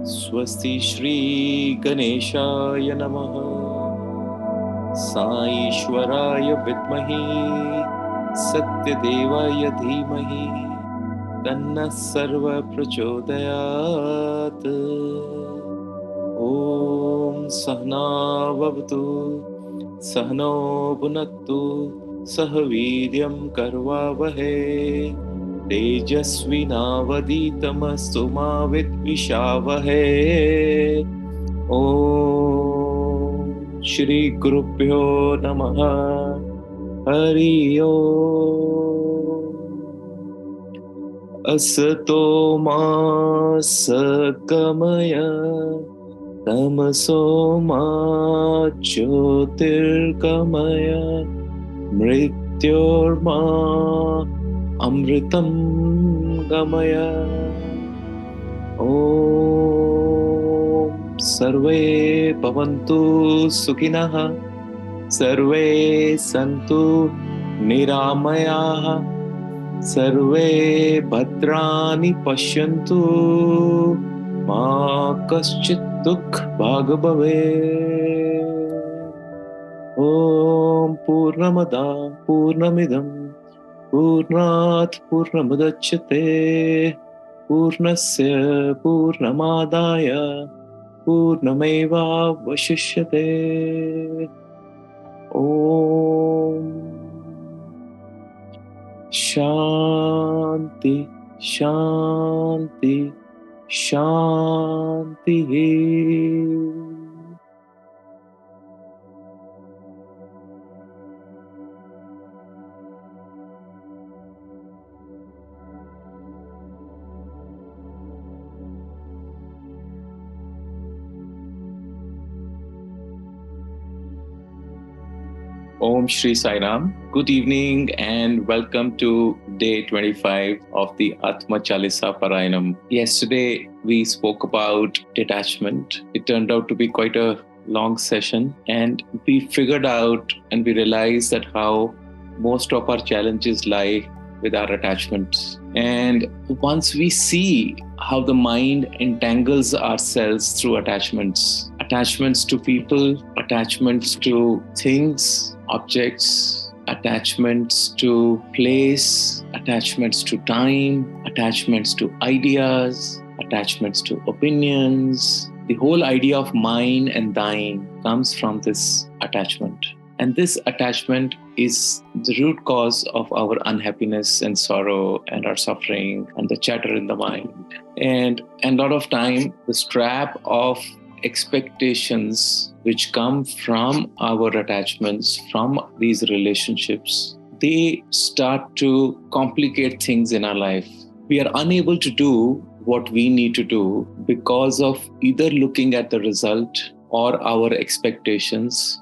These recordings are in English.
Swasti Shri Ganeshaya Namaha Sai Ishwaraya Vidmahi Satyadevaya Dhimahi Tanna Sarva Prachodayat. Om Sahna Vavatu Sahno Bhunaktu Sahaviryam Karvavahe Tejasvinavaditamastu ma vidvishavahe. Om Shri Gurubhyo Namaha. Hari Om. Asato ma sagamaya tamaso ma jyotirgamaya mrityorma Amritam Gamaya. Om Sarve Bhavantu Sukhinaha Sarve Santu Niramayaha Sarve Bhadrani Pashyantu Ma Kaschit Dukh Bhagabhave. Om Purnamada Purnamidam Purnat Purnamudachyate Purnasya Purnamadaya Purnameva Vashishyate. Om Shanti Shanti Shanti. Om Shri Sai Ram. Good evening and welcome to day 25 of the Atma Chalisa Parayanam. Yesterday we spoke about detachment. It turned out to be quite a long session and we figured out and we realized that how most of our challenges lie with our attachments. And once we see how the mind entangles ourselves through attachments to people, attachments to things, objects, attachments to place, attachments to time, attachments to ideas, attachments to opinions. The whole idea of mine and thine comes from this attachment. And this attachment is the root cause of our unhappiness and sorrow and our suffering and the chatter in the mind. And a lot of time, the strap of expectations which come from our attachments, from these relationships, they start to complicate things in our life. We are unable to do what we need to do because of either looking at the result or our expectations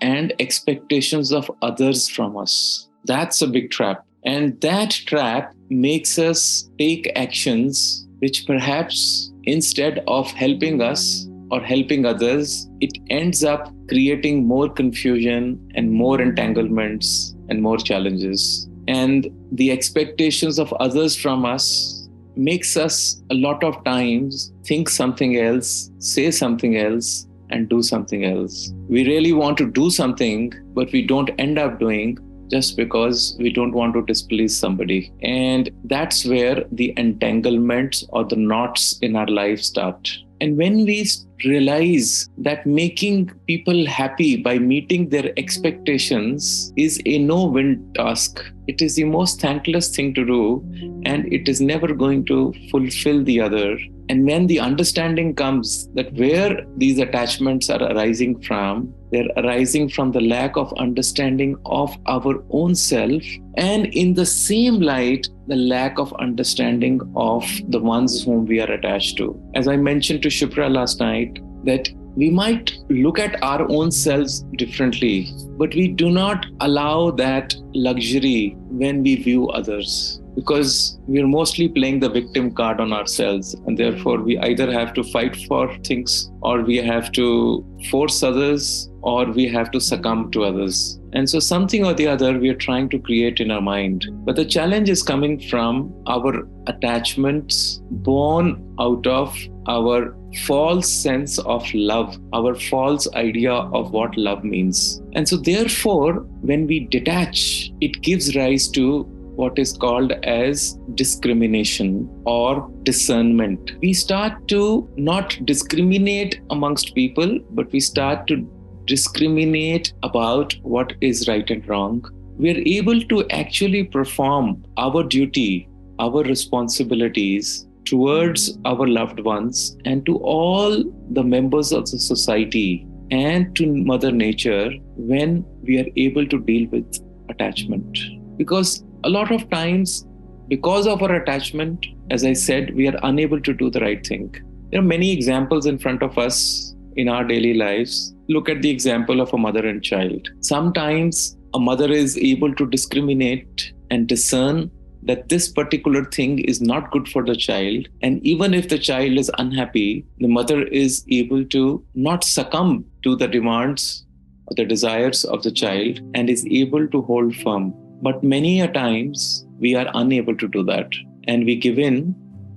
and expectations of others from us. That's a big trap. And that trap makes us take actions which perhaps instead of helping us or helping others, it ends up creating more confusion and more entanglements and more challenges. And the expectations of others from us makes us a lot of times think something else, say something else, and do something else. We really want to do something, but we don't end up doing just because we don't want to displease somebody. And that's where the entanglements or the knots in our life start. And when we realize that making people happy by meeting their expectations is a no-win task, it is the most thankless thing to do, and it is never going to fulfill the other. And when the understanding comes that where these attachments are arising from, they're arising from the lack of understanding of our own self, and in the same light, the lack of understanding of the ones whom we are attached to. As I mentioned to Shipra last night, that We might look at our own selves differently, but we do not allow that luxury when we view others, because we are mostly playing the victim card on ourselves, and therefore we either have to fight for things, or we have to force others, or we have to succumb to others. And so something or the other we are trying to create in our mind. But the challenge is coming from our attachments born out of our false sense of love, our false idea of what love means. And so therefore, when we detach, it gives rise to what is called as discrimination or discernment. We start to not discriminate amongst people, but we start to discriminate about what is right and wrong. We are able to actually perform our duty, our responsibilities towards our loved ones and to all the members of the society and to Mother Nature when we are able to deal with attachment. Because a lot of times, because of our attachment, as I said, we are unable to do the right thing. There are many examples in front of us in our daily lives. Look at the example of a mother and child. Sometimes a mother is able to discriminate and discern that this particular thing is not good for the child. And even if the child is unhappy, the mother is able to not succumb to the demands or the desires of the child and is able to hold firm. But many a times we are unable to do that. And we give in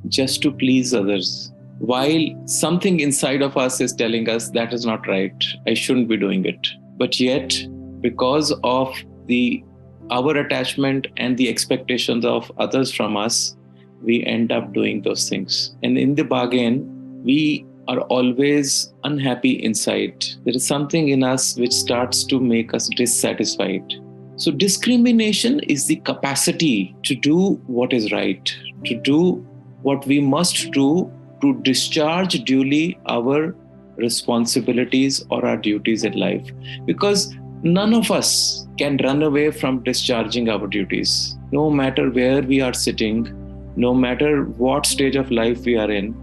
just to please others, while something inside of us is telling us that is not right, I shouldn't be doing it. But yet, because of our attachment and the expectations of others from us, we end up doing those things. And in the bargain, we are always unhappy inside. There is something in us which starts to make us dissatisfied. So discrimination is the capacity to do what is right, to do what we must do to discharge duly our responsibilities or our duties in life. Because none of us can run away from discharging our duties. No matter where we are sitting, no matter what stage of life we are in,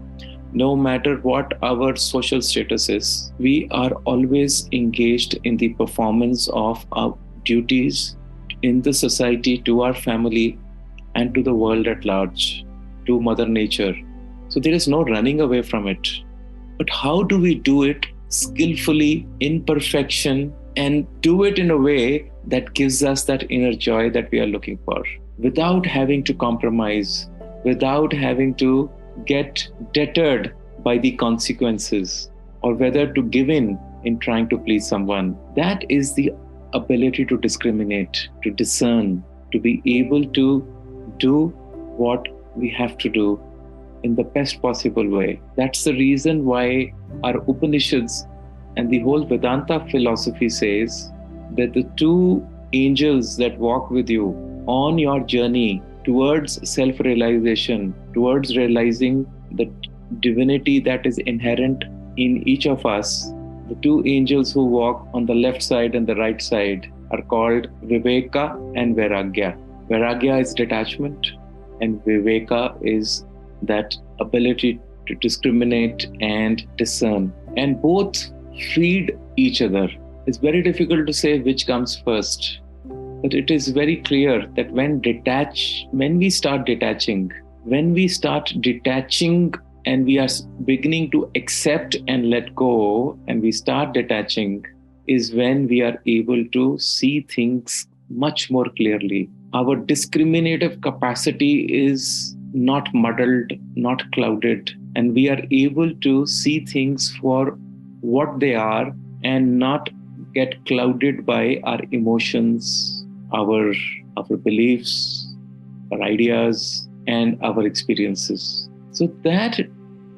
no matter what our social status is, we are always engaged in the performance of our duties in the society, to our family, and to the world at large, to Mother Nature. So there is no running away from it. But how do we do it skillfully, in perfection, and do it in a way that gives us that inner joy that we are looking for, without having to compromise, without having to get deterred by the consequences, or whether to give in trying to please someone? That is the ability to discriminate, to discern, to be able to do what we have to do in the best possible way. That's the reason why our Upanishads and the whole Vedanta philosophy says that the two angels that walk with you on your journey towards self-realization, towards realizing the divinity that is inherent in each of us, the two angels who walk on the left side and the right side are called Viveka and Vairagya. Vairagya is detachment, and Viveka is that ability to discriminate and discern. And both feed each other. It's very difficult to say which comes first, but it is very clear that when we start detaching and we are beginning to accept and let go, and we start detaching, is when we are able to see things much more clearly. Our discriminative capacity is not muddled, not clouded, and we are able to see things for what they are and not get clouded by our emotions, our beliefs, our ideas, and our experiences. So that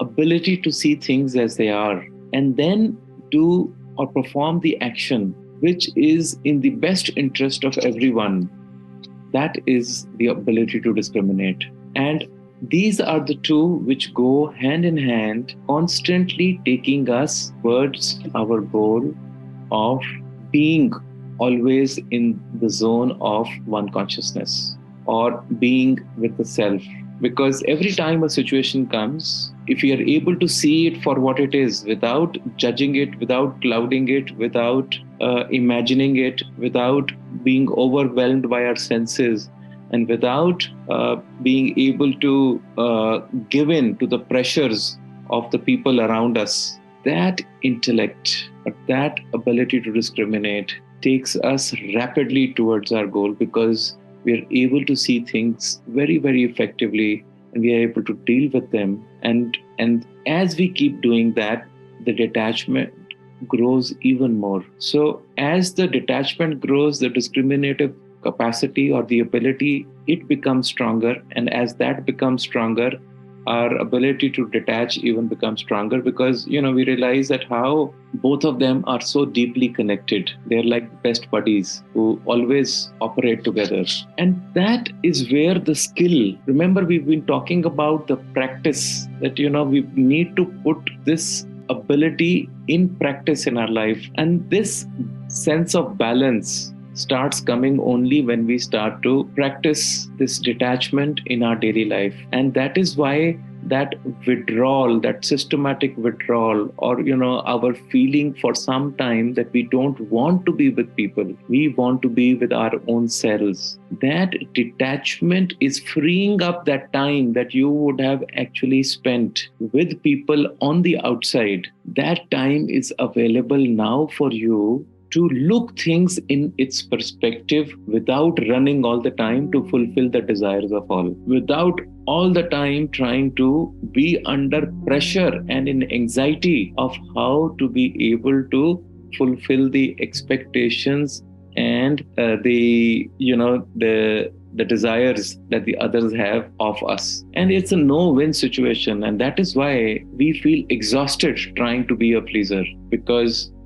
ability to see things as they are and then do or perform the action which is in the best interest of everyone, that is the ability to discriminate. And these are the two which go hand in hand, constantly taking us towards our goal of being always in the zone of one consciousness, or being with the self. Because every time a situation comes, if we are able to see it for what it is, without judging it, without clouding it, without imagining it, without being overwhelmed by our senses, and without being able to give in to the pressures of the people around us, that intellect, or that ability to discriminate, takes us rapidly towards our goal, because we are able to see things very, very effectively, and we are able to deal with them. And as we keep doing that, the detachment grows even more. So as the detachment grows, the discriminative capacity or the ability, it becomes stronger. And as that becomes stronger, our ability to detach even becomes stronger, because we realize that how both of them are so deeply connected. They're like best buddies who always operate together. And that is where the skill, remember, we've been talking about the practice, that we need to put this ability in practice in our life. And this sense of balance starts coming only when we start to practice this detachment in our daily life. And that is why that withdrawal, that systematic withdrawal, or our feeling for some time that we don't want to be with people, we want to be with our own selves, that detachment is freeing up that time that you would have actually spent with people on the outside. That time is available now for you to look things in its perspective, without running all the time to fulfill the desires of all, without all the time trying to be under pressure and in anxiety of how to be able to fulfill the expectations and the desires that the others have of us. And it's a no-win situation. And that is why we feel exhausted trying to be a pleaser,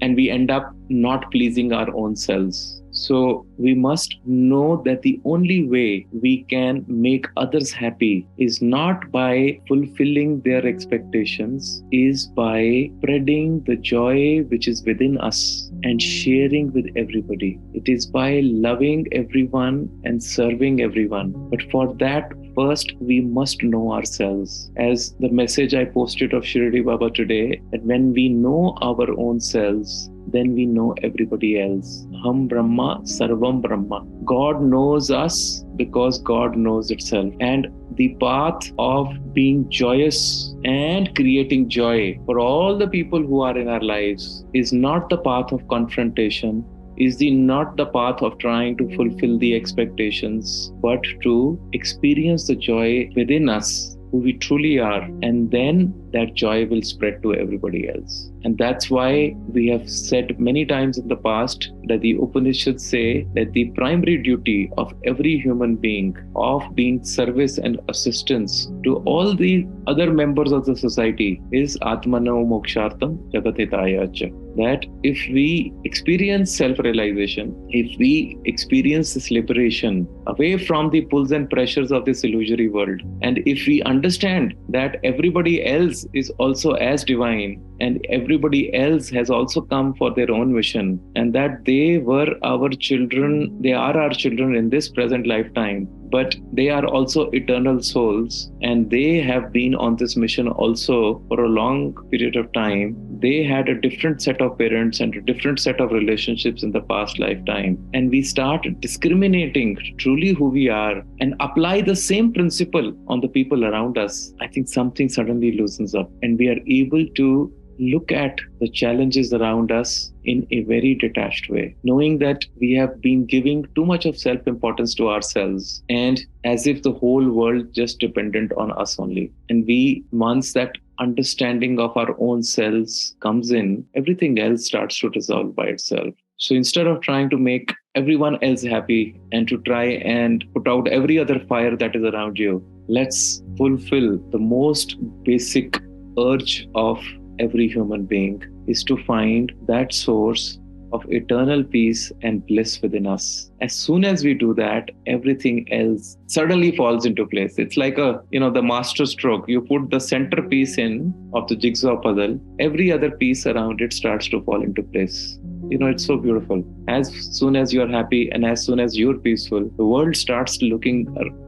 and we end up not pleasing our own selves. So we must know that the only way we can make others happy is not by fulfilling their expectations, is by spreading the joy which is within us and sharing with everybody. It is by loving everyone and serving everyone. But for that, first we must know ourselves. As the message I posted of Shirdi Baba today, that when we know our own selves, then we know everybody else. Ham Brahma, Sarvam Brahma. God knows us because God knows itself. And the path of being joyous and creating joy for all the people who are in our lives is not the path of confrontation, is not the path of trying to fulfill the expectations, but to experience the joy within us, who we truly are, and then that joy will spread to everybody else. And that's why we have said many times in the past that the Upanishads say that the primary duty of every human being of being service and assistance to all the other members of the society is Atmano Mokshartam Jagatitaya Cha. That if we experience self-realization, if we experience this liberation away from the pulls and pressures of this illusory world, and if we understand that everybody else is also as divine, and everybody else has also come for their own mission, and that they were our children, they are our children in this present lifetime, but they are also eternal souls, and they have been on this mission also for a long period of time. They had a different set of parents and a different set of relationships in the past lifetime. And we start discriminating truly who we are and apply the same principle on the people around us. I think something suddenly loosens up, and we are able to look at the challenges around us in a very detached way, knowing that we have been giving too much of self-importance to ourselves, and as if the whole world just dependent on us only. And once that understanding of our own selves comes in, everything else starts to dissolve by itself. So instead of trying to make everyone else happy and to try and put out every other fire that is around you, let's fulfill the most basic urge of every human being, is to find that source of eternal peace and bliss within us. As soon as we do that, everything else suddenly falls into place. It's like the master stroke. You put the centerpiece in of the jigsaw puzzle, every other piece around it starts to fall into place. It's so beautiful. As soon as you're happy and as soon as you're peaceful, the world starts looking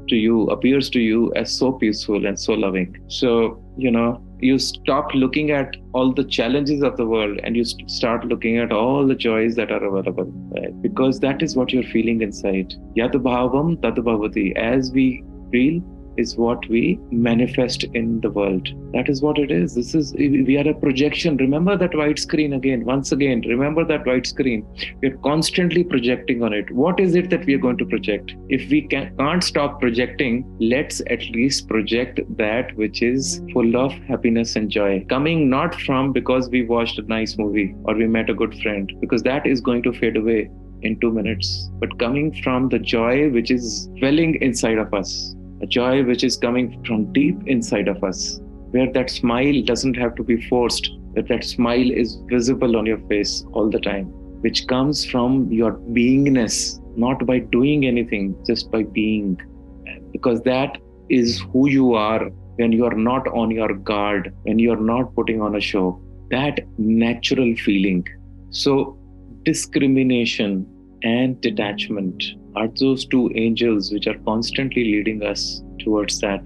to you, appears to you as so peaceful and so loving. So, You stop looking at all the challenges of the world and you start looking at all the joys that are available, right? Because that is what you're feeling inside. Yad bhavam tad bhavati. As we feel is what we manifest in the world. That is what it is. We are a projection. Remember that white screen again. Once again, remember that white screen. We're constantly projecting on it. What is it that we are going to project? If we can't stop projecting, let's at least project that which is full of happiness and joy. Coming not from because we watched a nice movie or we met a good friend, because that is going to fade away in 2 minutes. But coming from the joy which is welling inside of us, a joy which is coming from deep inside of us, where that smile doesn't have to be forced, that smile is visible on your face all the time, which comes from your beingness, not by doing anything, just by being. Because that is who you are when you are not on your guard, when you are not putting on a show. That natural feeling. So, discrimination and detachment are those two angels which are constantly leading us towards that.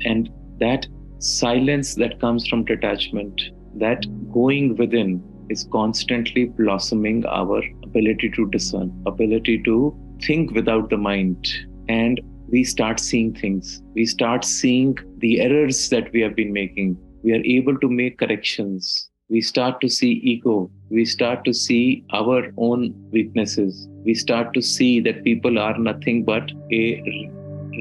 And that silence that comes from detachment, that going within, is constantly blossoming our ability to discern, ability to think without the mind. And we start seeing things. We start seeing the errors that we have been making. We are able to make corrections. We start to see ego. We start to see our own weaknesses. We start to see that people are nothing but a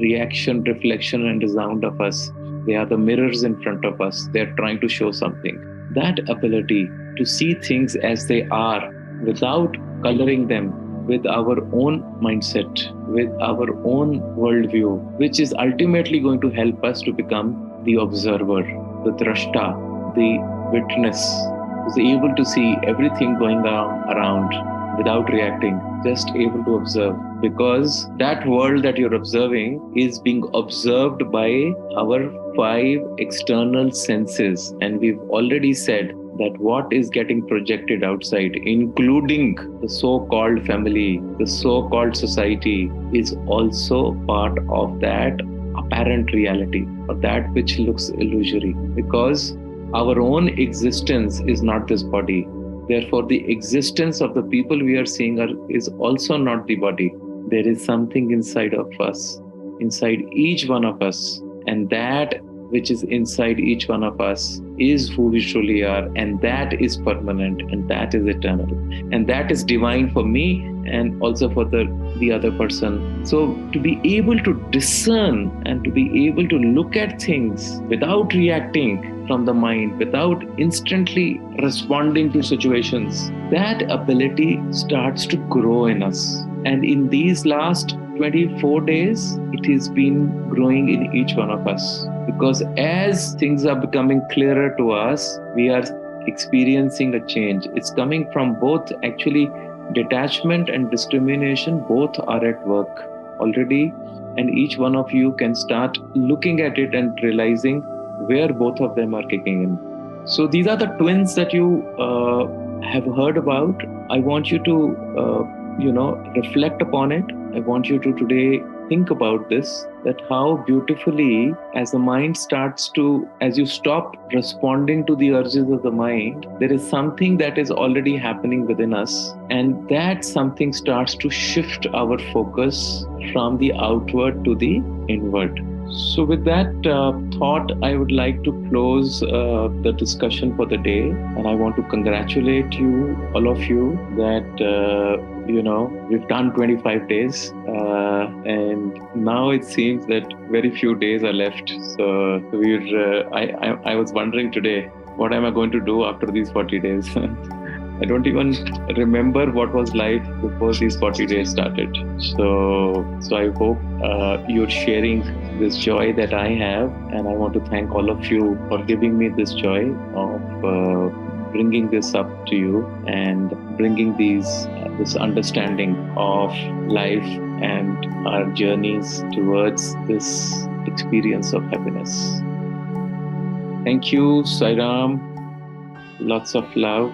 reaction, reflection, and a sound of us. They are the mirrors in front of us. They're trying to show something. That ability to see things as they are without coloring them with our own mindset, with our own worldview, which is ultimately going to help us to become the observer, the drashta, the witness, who's able to see everything going around without reacting, just able to observe. Because that world that you're observing is being observed by our 5 external senses. And we've already said that what is getting projected outside, including the so-called family, the so-called society, is also part of that apparent reality, or that which looks illusory. Because our own existence is not this body. Therefore, the existence of the people we are seeing is also not the body. There is something inside of us, inside each one of us. And that which is inside each one of us is who we truly are. And that is permanent, and that is eternal. And that is divine for me and also for the other person. So to be able to discern and to be able to look at things without reacting from the mind, without instantly responding to situations, that ability starts to grow in us. And in these last 24 days, it has been growing in each one of us. Because as things are becoming clearer to us, we are experiencing a change. It's coming from both actually detachment and discrimination, both are at work already. And each one of you can start looking at it and realizing where both of them are kicking in. So these are the twins that you have heard about. I want you to, reflect upon it. I want you to today think about this, that how beautifully, as the mind starts to, as you stop responding to the urges of the mind, there is something that is already happening within us. And that something starts to shift our focus from the outward to the inward. So with that thought, I would like to close the discussion for the day. And I want to congratulate you, all of you, that, we've done 25 days. And now it seems that very few days are left. So I was wondering today, what am I going to do after these 40 days? I don't even remember what was life before these 40 days started. So I hope you're sharing this joy that I have. And I want to thank all of you for giving me this joy of bringing this up to you and bringing this understanding of life and our journeys towards this experience of happiness. Thank you, Sairam. Lots of love.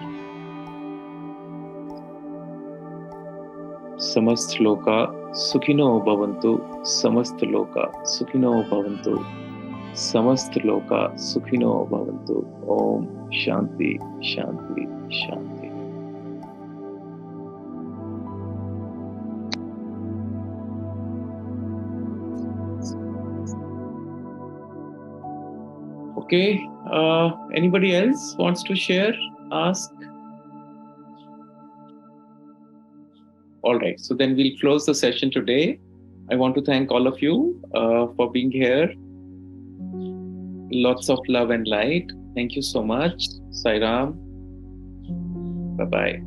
Samast loka sukhino bhavantu. Samast loka sukhino bhavantu. Samast Loka Sukhino Bhavantu. Om Shanti, Shanti, Shanti. Okay, anybody else wants to share, ask? All right, so then we'll close the session today. I want to thank all of you for being here. Lots of love and light. Thank you so much. Sai Ram. Bye-bye.